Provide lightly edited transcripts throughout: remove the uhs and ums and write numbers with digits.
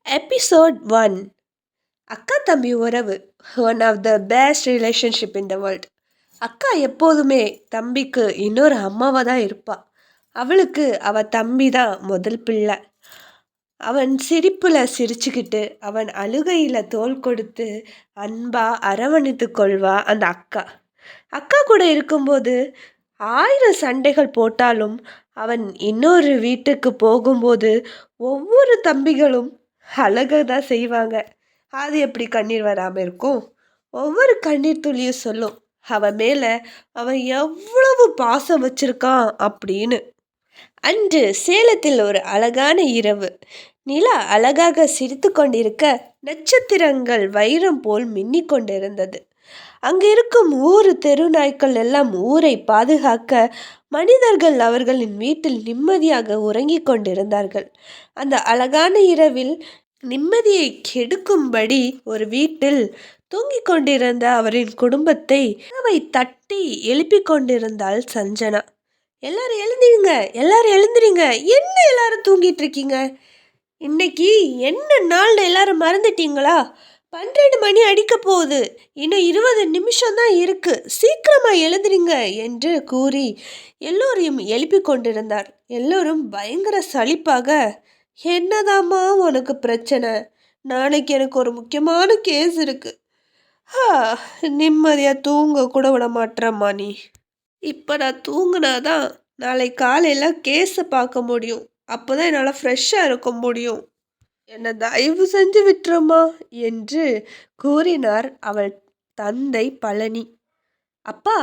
Episode 1. அக்கா தம்பி உறவு one of the best relationship in the world. அக்கா எப்போதுமே தம்பிக்கு இன்னொரு அம்மாவாக தான் இருப்பாள். அவளுக்கு அவள் தம்பி தான் முதல் பிள்ளை. அவன் சிரிப்பில் சிரிச்சுக்கிட்டு அவன் அழுகையில் தோள் கொடுத்து அன்பாக அரவணைத்து கொள்வா அந்த அக்கா. அக்கா கூட இருக்கும்போது 1000 சண்டைகள் போட்டாலும் அவன் இன்னொரு வீட்டுக்கு போகும்போது ஒவ்வொரு தம்பிகளும் அழக தான் செய்வாங்க. அது எப்படி கண்ணீர் வராமல் இருக்கும்? ஒவ்வொரு கண்ணீர் துளியும் சொல்லும் அவன் மேலே அவன் எவ்வளவு பாசம் வச்சிருக்கான் அப்படின்னு. அன்று சேலத்தில் ஒரு அழகான இரவு. நிலா அழகாக சிரித்து கொண்டிருக்க, நட்சத்திரங்கள் வைரம் போல் மின்னிக் கொண்டிருந்தது. அங்கு இருக்கும் ஊர் தெரு நாய்க்கள் எல்லாம் ஊரை பாதுகாக்க மனிதர்கள் அவர்களின் வீட்டில் நிம்மதியாக உறங்கிக் கொண்டிருந்தார்கள். அந்த அழகான இரவில் நிம்மதியை கெடுக்கும்படி ஒரு வீட்டில் தூங்கிக் கொண்டிருந்த அவரின் குடும்பத்தை கதவை தட்டி எழுப்பிக் கொண்டிருந்தாள் சஞ்சனா. எல்லாரும் எழுந்திருங்க, எல்லாரும் எழுந்திரிங்க. என்ன எல்லாரும் தூங்கிட்டு இருக்கீங்க? இன்னைக்கு என்ன நாள்னு எல்லாரும் மறந்துட்டீங்களா? 12 மணி அடிக்க போகுது. இன்னும் 20 நிமிஷம் தான் இருக்கு. சீக்கிரமா எழுந்திரிங்க என்று கூறி எல்லோரையும் எழுப்பி கொண்டிருந்தார். எல்லோரும் பயங்கர சலிப்பாக, என்னதாம்மா உனக்கு பிரச்சனை? நாளைக்கு எனக்கு ஒரு முக்கியமான கேஸ் இருக்கு. நிம்மதியாக தூங்க கூட விட மாட்டேறம்மா நீ. இப்போ நான் தூங்குனாதான் நாளை காலையில் கேஸை பார்க்க முடியும். அப்போ தான் என்னால் ஃப்ரெஷ்ஷாக இருக்க முடியும். என்னை தயவு செஞ்சு விட்டுறம்மா என்று கூறினார் அவள் தந்தை பழனி. அப்பா,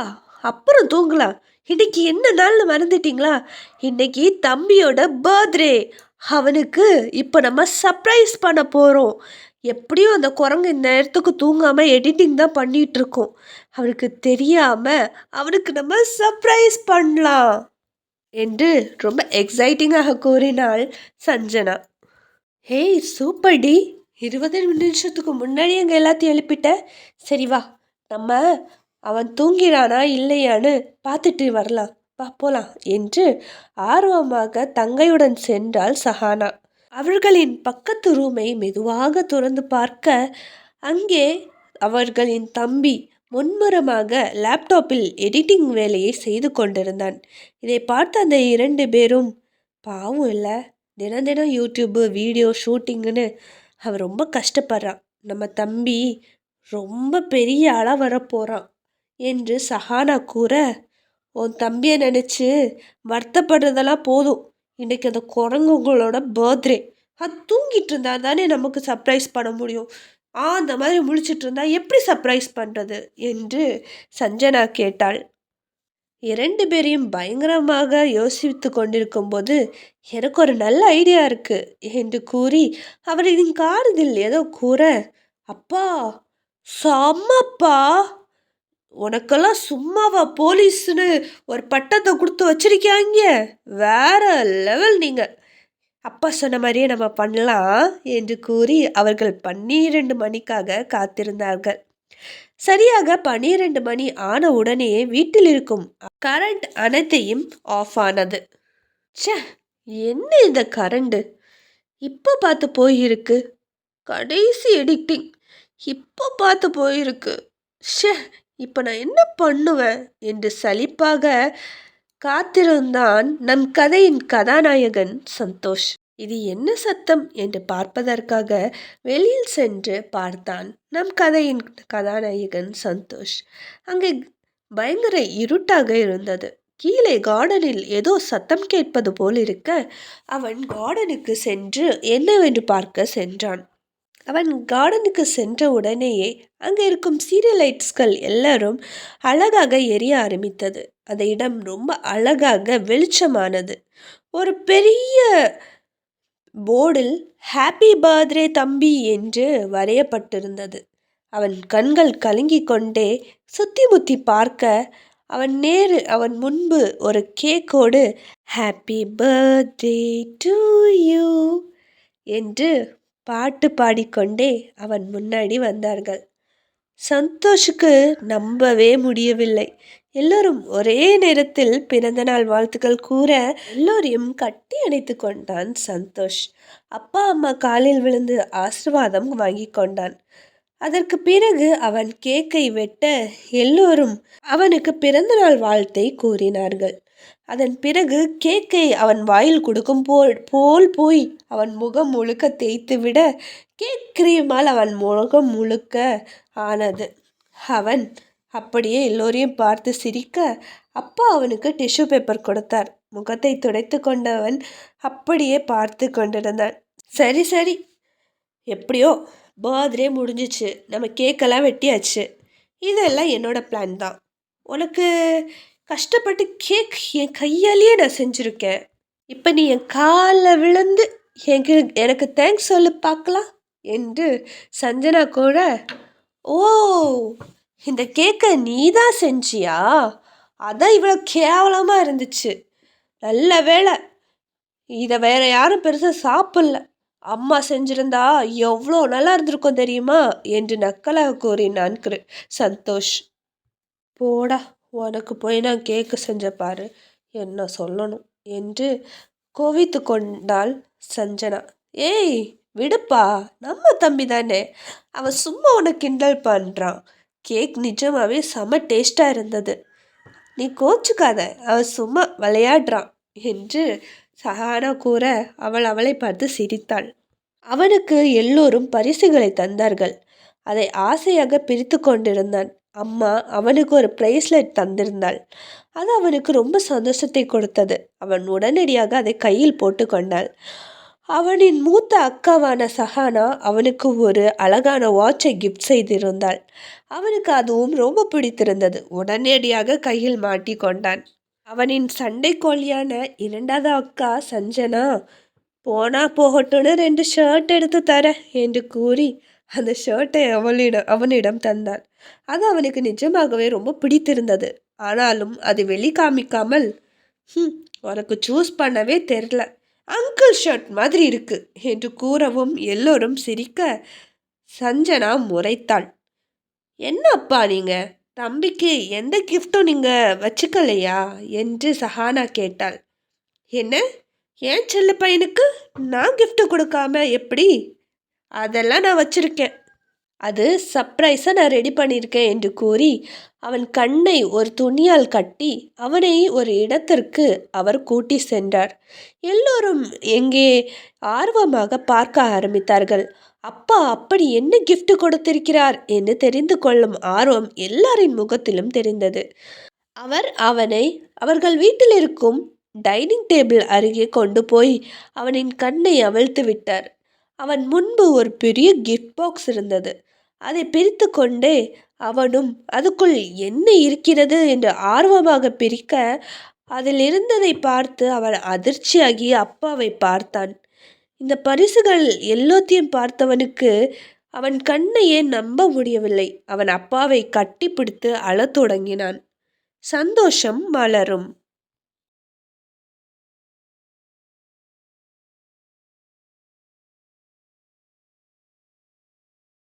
அப்புறம் தூங்கலாம். இன்னைக்கு என்ன நாள்னு மறந்துட்டீங்களா? இன்னைக்கு தம்பியோட பர்த்டே. அவனுக்கு இப்போ நம்ம சர்ப்ரைஸ் பண்ண போகிறோம். எப்படியும் அந்த குரங்கு இந்த நேரத்துக்கு தூங்காமல் எடிட்டிங் தான் பண்ணிகிட்டு இருக்கோம். அவனுக்கு தெரியாமல் அவனுக்கு நம்ம சர்ப்ரைஸ் பண்ணலாம் என்று ரொம்ப எக்ஸைட்டிங்காக கூறினாள் சஞ்சனா. Hey, super D. 20 நிமிஷத்துக்கு முன்னாடி அங்கே எல்லாத்தையும் எழுப்பிட்ட. சரி வா, நம்ம அவன் தூங்கிறானா இல்லையான்னு பார்த்துட்டு வரலாம். வா போலாம் என்று ஆர்வமாக தங்கையுடன் சென்றாள் சஹானா. அவர்களின் பக்கத்து ரூமை மெதுவாக திறந்து பார்க்க அங்கே அவர்களின் தம்பி முன்முறமாக லேப்டாப்பில் எடிட்டிங் வேலையை செய்து கொண்டிருந்தான். இதை பார்த்த அந்த 2 பேரும், பாவம் இல்லை, தினம் தினம் யூடியூப்பு வீடியோ ஷூட்டிங்குன்னு அவன் ரொம்ப கஷ்டப்படுறான். நம்ம தம்பி ரொம்ப பெரிய ஆளாக வரப்போகிறான் என்று சஹானா கூற, உன் தம்பியை நினச்சி வருத்தப்படுறதெல்லாம் போதும். இன்றைக்கி அந்த குரங்குங்களோட பர்த்டே. அது தூங்கிட்டு இருந்தா தானே நமக்கு சர்ப்ரைஸ் பண்ண முடியும். அந்த மாதிரி முழிச்சிட்டு இருந்தா எப்படி சர்ப்ரைஸ் பண்ணுறது என்று சஞ்சனா கேட்டாள். 2 பேரையும் பயங்கரமாக யோசித்து கொண்டிருக்கும் போது, எனக்கு ஒரு நல்ல ஐடியா இருக்கு என்று கூறி அவரின் காதில் ஏதோ கூற, அப்பா செம்மப்பா, உனக்கெல்லாம் சும்மாவா போலீஸ்னு ஒரு பட்டத்தை கொடுத்து வச்சிருக்காங்க? வேற லெவல் நீங்கள். அப்பா சொன்ன மாதிரியே நம்ம பண்ணலாம் என்று கூறி அவர்கள் 12 மணிக்காக காத்திருந்தார்கள். சரியாக 12 மணி ஆன உடனே வீட்டில் இருக்கும் கரண்ட் அனைத்தையும் ஆஃப் ஆனது. ச்சே, என்ன இந்த கரண்டு இப்போ பார்த்து போயிருக்கு. கடைசி எடிட்டிங் இப்போ பார்த்து போயிருக்கு. ஷே, இப்போ நான் என்ன பண்ணுவேன் என்று சலிப்பாக காத்திருந்தான் நம் கதையின் கதாநாயகன் சந்தோஷ். இது என்ன சத்தம் என்று பார்ப்பதற்காக வெளியில் சென்று பார்த்தான் நம் கதையின் கதாநாயகன் சந்தோஷ். அங்கே பயங்கர இருட்டாக இருந்தது. கீழே கார்டனில் ஏதோ சத்தம் கேட்பது போல் இருக்க அவன் கார்டனுக்கு சென்று என்னவென்று பார்க்க சென்றான். அவன் கார்டனுக்கு சென்ற உடனேயே அங்கே இருக்கும் சீரியல் லைட்ஸ்கள் எல்லாரும் அழகாக எரிய ஆரம்பித்தது. அந்த இடம் ரொம்ப அழகாக வெளிச்சமானது. ஒரு பெரிய போர்டில் ஹாப்பி பர்த்டே தம்பி என்று வரையப்பட்டிருந்தது. அவன் கண்கள் கலங்கி கொண்டே சுத்தி முத்தி பார்க்க அவன் முன்பு ஒரு கேக்கோடு ஹாப்பி பர்த்டே டு யூ என்று பாட்டு பாடிக்கொண்டே அவன் முன்னாடி வந்தார்கள். சந்தோஷுக்கு நம்பவே முடியவில்லை. எல்லோரும் ஒரே நேரத்தில் பிறந்தநாள் வாழ்த்துக்கள் கூற எல்லோரையும் கட்டி அணைத்து கொண்டான் சந்தோஷ். அப்பா அம்மா காலில் விழுந்து ஆசிர்வாதம் வாங்கி கொண்டான். அதற்கு பிறகு அவன் கேக்கை வெட்ட எல்லோரும் அவனுக்கு பிறந்தநாள் வாழ்த்தை கூறினார்கள். அதன் பிறகு கேக்கை அவன் வாயில் கொடுக்கும் போல் போய் அவன் முகம் முழுக்க தேய்த்து விட கேக் கிரீமால் அவன் முகம் முழுக்க ஆனது. அவன் அப்படியே எல்லோரையும் பார்த்து சிரிக்க அப்பா அவனுக்கு டிஷ்யூ பேப்பர் கொடுத்தார். முகத்தை துடைத்து கொண்டவன் அப்படியே பார்த்து கொண்டிருந்தான். சரி சரி, எப்படியோ பர்த்டே முடிஞ்சிச்சு, நம்ம கேக்கெல்லாம் வெட்டியாச்சு. இதெல்லாம் என்னோட பிளான் தான். உனக்கு கஷ்டப்பட்டு கேக் என் கையாலேயே நான் செஞ்சுருக்கேன். இப்போ நீ என் காலில் விழுந்து எனக்கு தேங்க்ஸ் சொல்லு பார்க்கலாம் என்று சஞ்சனா கூட, ஓ இந்த கேக்கை நீ தான் செஞ்சியா, அதான் இவ்வளோ கேவலமாக இருந்துச்சு, நல்ல வேலை இதை வேற யாரும் பெருசாக சாப்பிடல, அம்மா செஞ்சிருந்தா எவ்வளோ நல்லா இருந்திருக்கும் தெரியுமா என்று நக்கலாக கூறினான் சந்தோஷ். போடா, உனக்கு போய் நான் கேக்கு செஞ்ச பாரு, என்ன சொல்லணும் என்று கோவித்து கொண்டாள் சஞ்சனா. ஏய் விடுப்பா, நம்ம தம்பி தானே, அவன் சும்மா உனக்கு கிண்டல் பண்ணுறான். கேக் நிஜமாவே செம டேஸ்டாக இருந்தது, நீ கோச்சுக்காத, அவன் சும்மா விளையாடுறான் என்று சஹானா கூற அவளை பார்த்து சிரித்தாள். அவனுக்கு எல்லோரும் பரிசுகளை தந்தார்கள். அதை ஆசையாக பிரித்து கொண்டிருந்தான். அம்மா அவனுக்கு ஒரு பிரேஸ்லெட் தந்திருந்தாள். அது அவனுக்கு ரொம்ப சந்தோஷத்தை கொடுத்தது. அவன் உடனடியாக அதை கையில் போட்டு கொண்டாள். அவனின் மூத்த அக்காவான சஹானா அவனுக்கு ஒரு அழகான வாட்சை கிஃப்ட் செய்திருந்தாள். அவனுக்கு அதுவும் ரொம்ப பிடித்திருந்தது. உடனடியாக கையில் மாட்டி கொண்டான். அவனின் சண்டைக்கோழியான இரண்டாவது அக்கா சஞ்சனா, போனா போகட்டும்னு 2 ஷர்ட் எடுத்து தர என்று கூறி அந்த ஷர்ட்டை அவனிடம் தந்தான். அது அவனுக்கு நிஜமாகவே ரொம்ப பிடித்திருந்தது. ஆனாலும் அது வெளிக்காமிக்காமல், உனக்கு சூஸ் பண்ணவே தெரில, அங்கிள் ஷர்ட் மாதிரி இருக்கு என்று கூறவும் எல்லோரும் சிரிக்க சஞ்சனா முறைத்தாள். என்னப்பா நீங்க, தம்பிக்கு எந்த கிஃப்டும் நீங்க வச்சுக்கலையா என்று சஹானா கேட்டாள். என்ன, ஏன் செல்ல பையனுக்கு நான் கிஃப்ட் கொடுக்காம எப்படி? அதெல்லாம் நான் வச்சிருக்கேன், அது சர்ப்ரைஸாக நான் ரெடி பண்ணியிருக்கேன் என்று கூறி அவன் கண்ணை ஒரு துணியால் கட்டி அவனை ஒரு இடத்திற்கு அவர் கூட்டி சென்றார். எல்லோரும் எங்கே ஆர்வமாக பார்க்க ஆரம்பித்தார்கள். அப்பா அப்படி என்ன கிஃப்ட் கொடுத்திருக்கிறார் என்று தெரிந்து கொள்ளும் ஆர்வம் எல்லாரின் முகத்திலும் தெரிந்தது. அவர்கள் வீட்டில் இருக்கும் டைனிங் டேபிள் அருகே கொண்டு போய் அவனின் கண்ணை அவிழ்த்து விட்டார். அவன் முன்பு ஒரு பெரிய கிஃப்ட் பாக்ஸ் இருந்தது. அதை பிரித்து கொண்டே அவனும் அதுக்குள் என்ன இருக்கிறது என்று ஆர்வமாக பிரிக்க, அதில் இருந்ததை பார்த்து அவன் அதிர்ச்சியாகி அப்பாவை பார்த்தான். இந்த பரிசுகள் எல்லாத்தையும் பார்த்தவனுக்கு அவன் கண்ணையே நம்ப முடியவில்லை. அவன் அப்பாவை கட்டிப்பிடித்து அழத் தொடங்கினான். சந்தோஷம் மலரும்.